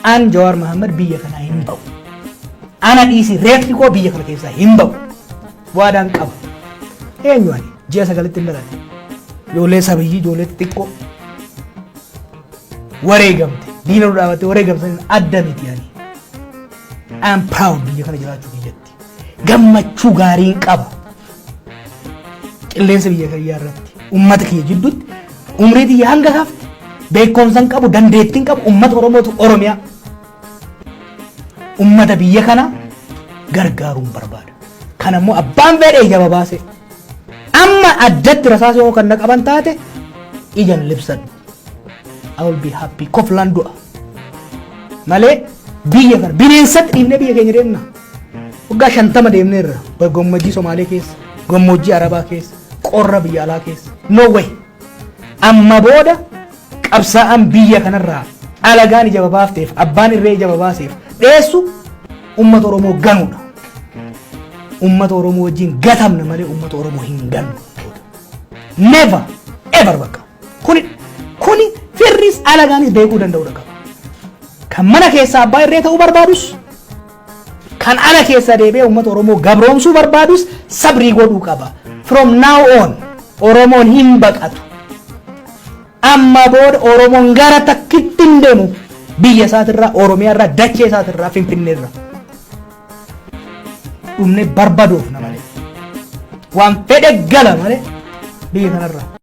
an Jawar Muhammad biyya kana hin ba'u ana dhiisi reeffi koo biyya kana keessaa hin ba'u waadaan qaba eenyu ani ji'a sagalitti hin dhalate ijoollee sabiyyii ijoollee xixiqqoo wareegamte diina nu dhaabatte wareegamte adda miti ani I am proud biyya kana jiraachuu biyyatti gammachuu gaariin qaba qilleensa biyya kana irratti ummata kiyya jidduutti umrii xiyya hanga hafte beekumsan qabu dandeettiin qabu ummata Oromootu Oromiyaa ummata biyya kana gargaaruun barbaada kan ammoo abbaan fedhe ija babaase amma addatti rasaasa yoo kan na qaban taate ijan libsadhu I will be happy koflan du'a malee biyya kana bineensatti dhiifnee biyya keenya deemna waggaa 50 deemneerra gammoojjii Somaalee keessa gammoojjii Arabaa keessa qorra biyya alaa keessa no way amma booda qabsaa'aan biyya kanarraa alagaan ija babaafteef abbaan irree ija babaaseef dheessu ummata Oromoo ganuudha ummata Oromoo wajjin gatamna malee ummata Oromoo hin ganu never ever bakka kuni firris alagaanis beekuu danda'uudha qaba kan mana keessaa abbaa irree ta'uu barbaadus kan ala keessa deebi'ee ummata Oromoo gabroomsuu barbaadus sabrii godhuu qaba from now on Oromoon hin baqatu amma booda Oromoon gara takkitti hin deemu biyya isaatirraa Oromiyaarraa dachee isaatirraa Finfinneerra dhumne barbaaduuf na malee waan fedhe gala malee biyya kanarraa